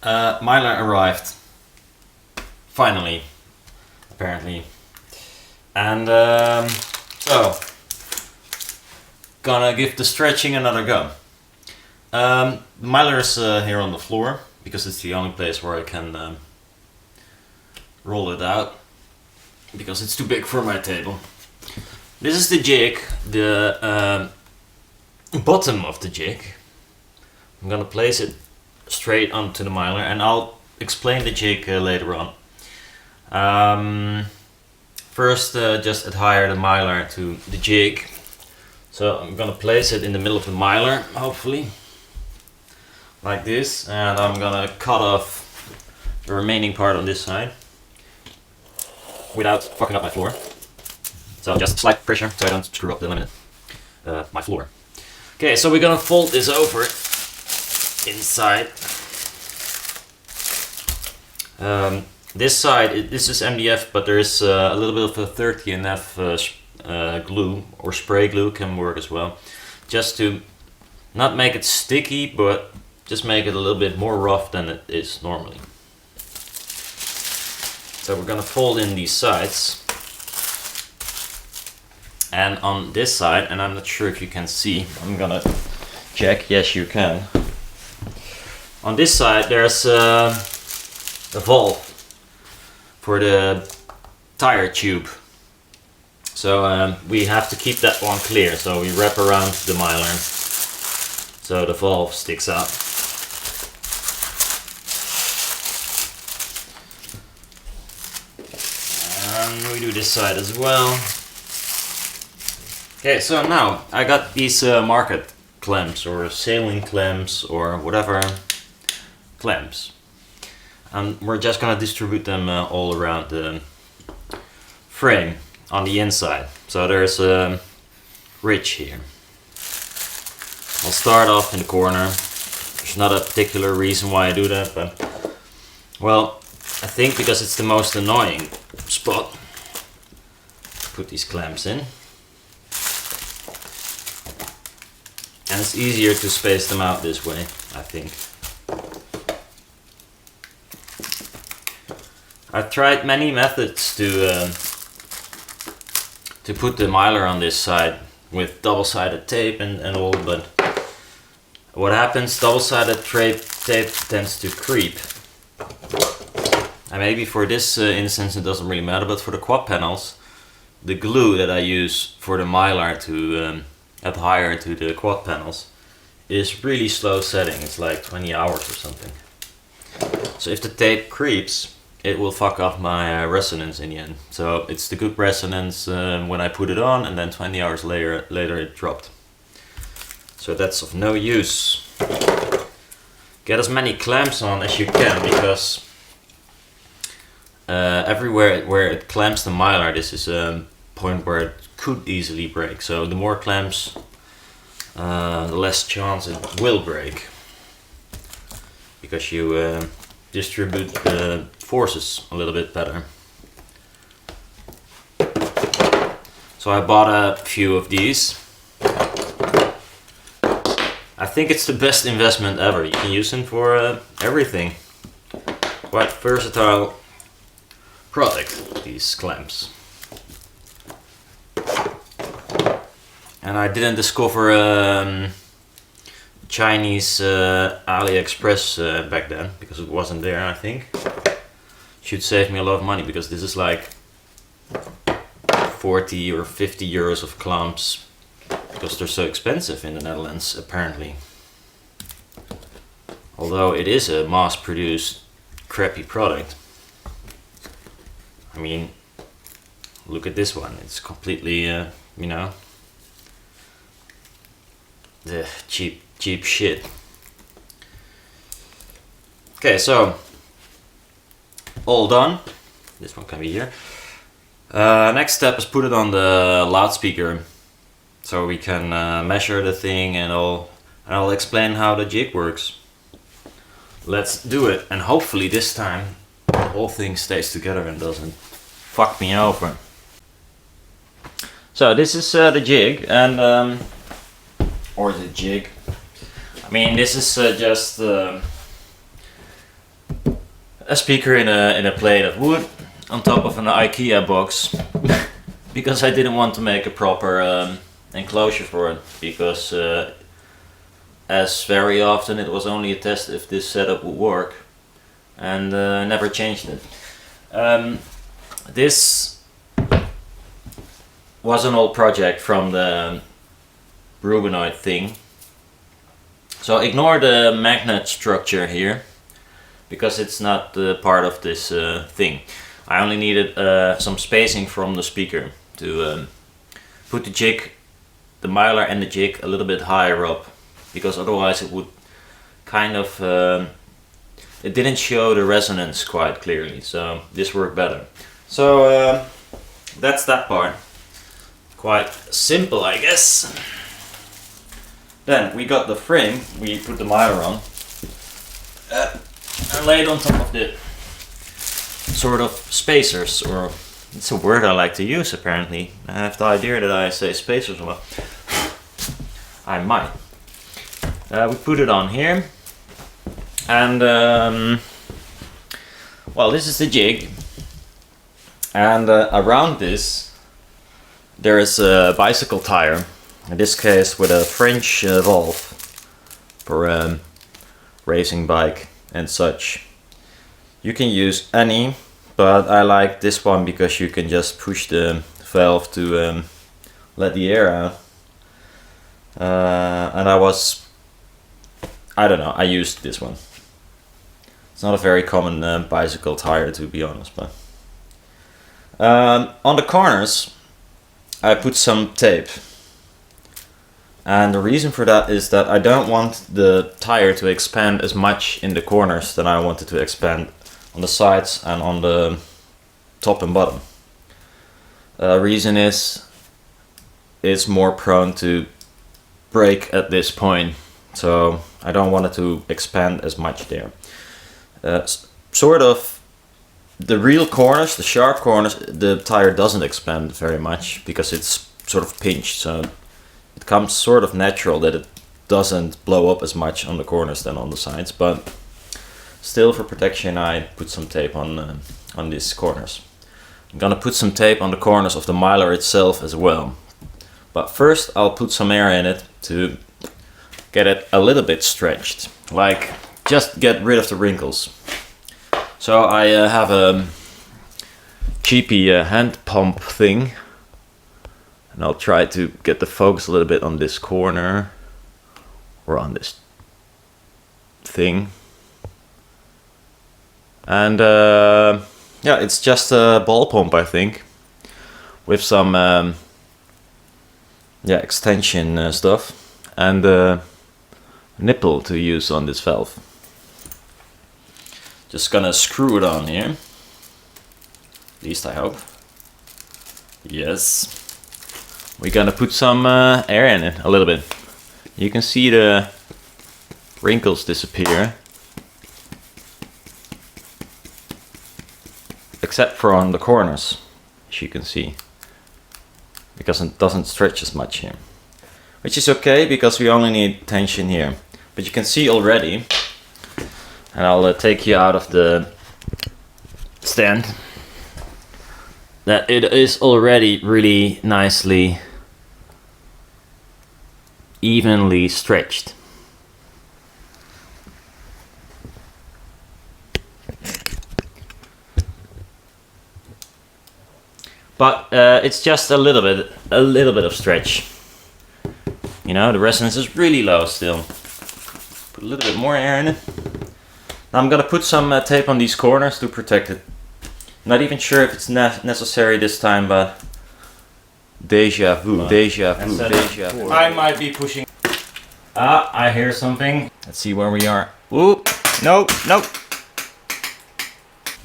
Mylar arrived. Finally. Apparently. And so, gonna give the stretching another go. The Mylar is here on the floor, because it's the only place where I can roll it out, because it's too big for my table. This is the jig, the bottom of the jig. I'm gonna place it straight onto the Mylar, and I'll explain the jig later on. First, just adhere the Mylar to the jig. So I'm gonna place it in the middle of the Mylar, hopefully, like this, and I'm gonna cut off the remaining part on this side without fucking up my floor. So just slight pressure so I don't screw up the laminate, my floor. Okay, so we're gonna fold this over inside. This side, this is MDF, but there's a little bit of a 30NF glue, or spray glue can work as well, just to not make it sticky, but just make it a little bit more rough than it is normally. So we're gonna fold in these sides, and on this side, and I'm not sure if you can see, I'm gonna check, yes you can. On this side there's a valve for the tire tube. So we have to keep that one clear, so we wrap around the Mylar so the valve sticks out. And we do this side as well. Okay, so now I got these market clamps, or sailing clamps, or whatever clamps. And we're just gonna distribute them all around the frame on the inside. So there's a ridge here. I'll start off in the corner. There's not a particular reason why I do that, but well, I think because it's the most annoying spot. Put these clamps in. And it's easier to space them out this way, I think. I've tried many methods to put the Mylar on this side with double-sided tape and all, but what happens, double-sided tape tends to creep. And maybe for this instance it doesn't really matter, but for the quad panels, the glue that I use for the Mylar to adhere to the quad panels is really slow setting. It's like 20 hours or something. So if the tape creeps, it will fuck up my resonance in the end. So it's the good resonance when I put it on, and then 20 hours later it dropped. So that's of no use. Get as many clamps on as you can, because everywhere where it clamps the Mylar, this is a point where it could easily break. So the more clamps, the less chance it will break, because you distribute the forces a little bit better. So I bought a few of these. I think it's the best investment ever. You can use them for everything. Quite versatile product, these clamps. And I didn't discover Chinese AliExpress back then, because it wasn't there, I think. Should save me a lot of money, because this is like 40 or 50 euros of clamps, because they're so expensive in the Netherlands, apparently. Although it is a mass-produced crappy product. I mean, look at this one. It's completely, you know, the cheap shit. Okay, so all done. This one can be here. Next step is put it on the loudspeaker, so we can measure the thing and I'll explain how the jig works. Let's do it, and hopefully this time the whole thing stays together and doesn't fuck me over. So this is the jig, and or the jig. I mean, this is just a speaker in a plate of wood on top of an IKEA box because I didn't want to make a proper enclosure for it, because as very often it was only a test if this setup would work, and never changed it. This was an old project from the Rubenoid thing, so ignore the magnet structure here because it's not part of this thing. I only needed some spacing from the speaker to put the jig, the Mylar and the jig, a little bit higher up, because otherwise it would kind of it didn't show the resonance quite clearly, so this worked better. So that's that part. Quite simple, I guess. Then we got the frame, we put the Mylar on and laid on top of the sort of spacers, or it's a word I like to use apparently. I have the idea that I say spacers a lot. I might. We put it on here, and well, this is the jig, and around this there is a bicycle tire, in this case with a French valve for a racing bike and such. You can use any, but I like this one because you can just push the valve to let the air out. And I don't know, I used this one. It's not a very common bicycle tire, to be honest, but on the corners I put some tape, and the reason for that is that I don't want the tire to expand as much in the corners than I want it to expand on the sides and on the top and bottom. Reason is it's more prone to break at this point, so I don't want it to expand as much there. Sort of the real corners, the sharp corners, the tire doesn't expand very much because it's sort of pinched, so it comes sort of natural that it doesn't blow up as much on the corners than on the sides, but still for protection I put some tape on these corners. I'm gonna put some tape on the corners of the Mylar itself as well, but first I'll put some air in it to get it a little bit stretched, like just get rid of the wrinkles. So I have a cheapy hand pump thing, and I'll try to get the focus a little bit on this corner or on this thing. And yeah, it's just a ball pump, I think, with some yeah, extension stuff, and a nipple to use on this valve. Just gonna screw it on here, at least I hope. Yes. We're gonna put some air in it a little bit. You can see the wrinkles disappear, except for on the corners, as you can see, because it doesn't stretch as much here, which is okay because we only need tension here. But you can see already, and I'll take you out of the stand, that it is already really nicely evenly stretched. But it's just a little bit of stretch. You know, the resonance is really low still. Put a little bit more air in it. Now I'm gonna put some tape on these corners to protect it. Not even sure if it's necessary this time, but deja vu, deja vu, deja vu. I might be pushing. Ah, I hear something. Let's see where we are. Ooh, no, no.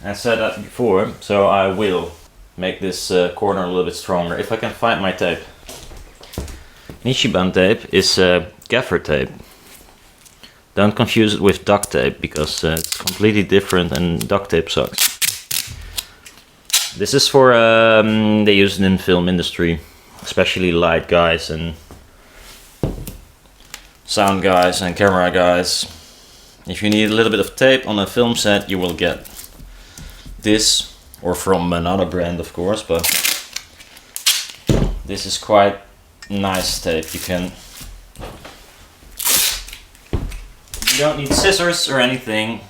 I said that before, so I will make this corner a little bit stronger if I can find my tape. Nishiban tape is gaffer tape. Don't confuse it with duct tape, because it's completely different and duct tape sucks. This is for, they use it in film industry, especially light guys and sound guys and camera guys. If you need a little bit of tape on a film set, you will get this, or from another brand of course, but this is quite nice tape. You don't need scissors or anything.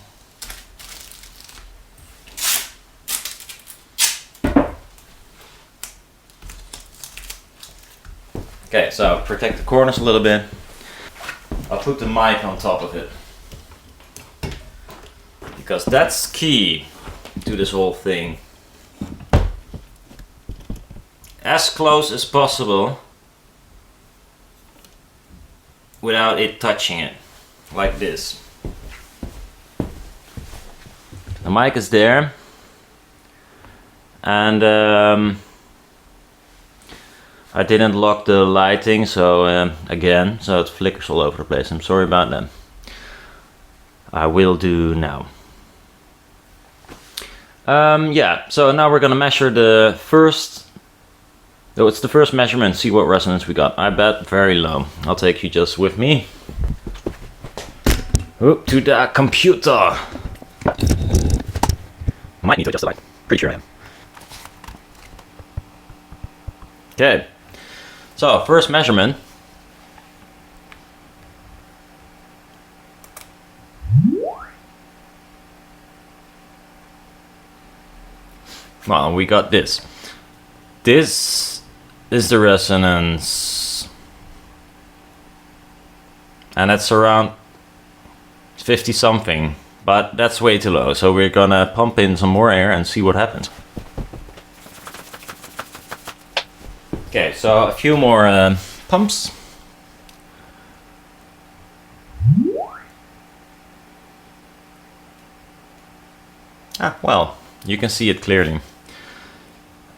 Okay, so protect the corners a little bit. I'll put the mic on top of it, because that's key to this whole thing. As close as possible without it touching it, like this. The mic is there, and I didn't lock the lighting, so again, so it flickers all over the place. I'm sorry about that. I will do now. Yeah, so now we're gonna measure the first. So it's the first measurement, see what resonance we got. I bet very low. I'll take you just with me. Oop, to the computer. Might need to adjust the light. Pretty sure I am. Okay. So, first measurement. Well, we got this. This is the resonance. And that's around 50 something. But that's way too low. So we're gonna pump in some more air and see what happens. Okay, so a few more pumps. Ah, well, you can see it clearly.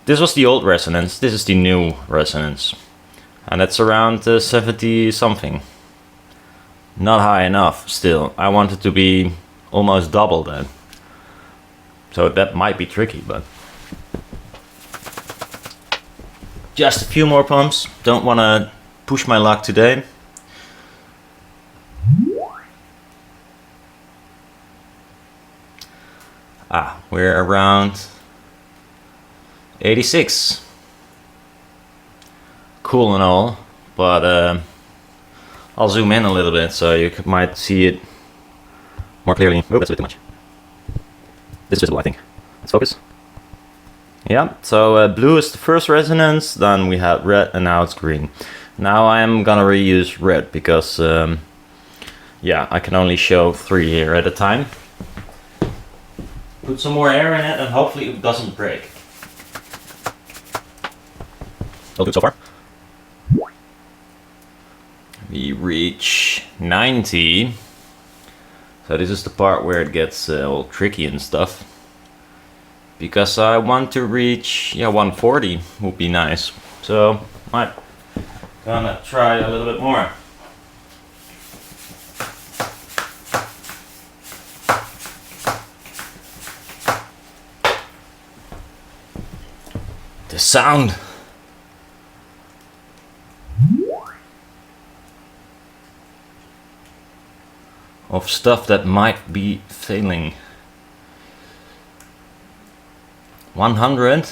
This was the old resonance, this is the new resonance. And it's around 70 something. Not high enough still. I want it to be almost double that. So that might be tricky, but... Just a few more pumps. Don't want to push my luck today. Ah, we're around 86. Cool and all, but I'll zoom in a little bit so you might see it more clearly. Oh, that's a bit too much. This is visible, I think. Let's focus. Yeah, so blue is the first resonance, then we had red, and now it's green. Now I'm gonna reuse red because, yeah, I can only show 3 here at a time. Put some more air in it and hopefully it doesn't break. Will do so far. We reach 90. So this is the part where it gets all tricky and stuff. Because I want to reach, yeah, 140 would be nice. So I'm gonna try a little bit more. The sound of stuff that might be failing. 100,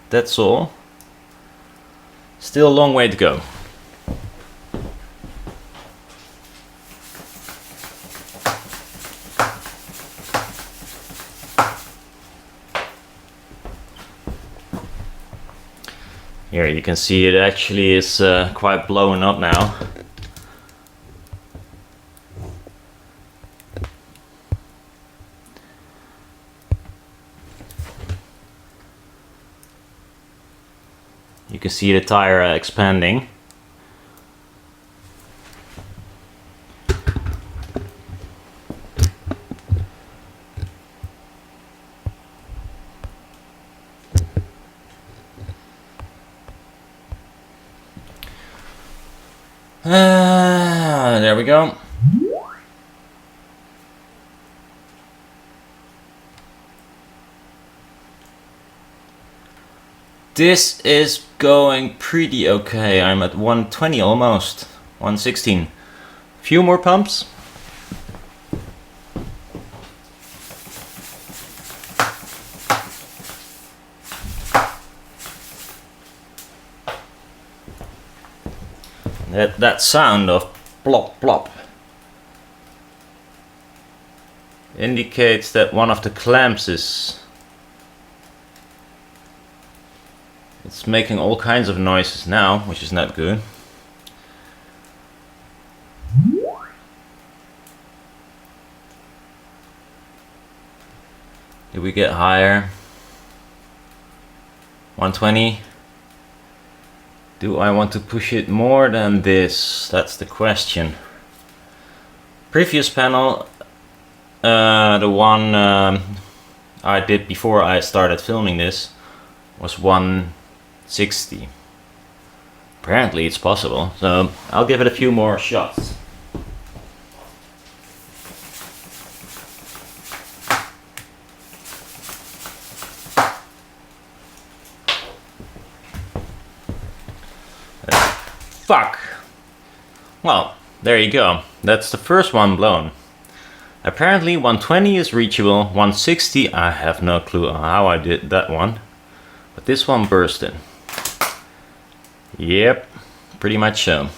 that's all. Still a long way to go. Here you can see it actually is quite blown up now. You can see the tire expanding. There we go. This is going pretty okay. I'm at 120 almost, 116. Few more pumps. That sound of plop plop indicates that one of the clamps is... It's making all kinds of noises now, which is not good. Did we get higher? 120? Do I want to push it more than this? That's the question. Previous panel, the one I did before I started filming this, was 160. Apparently it's possible, so I'll give it a few more shots. Fuck! Well, there you go. That's the first one blown. Apparently 120 is reachable, 160 I have no clue how I did that one. But this one bursted. Yep, pretty much so.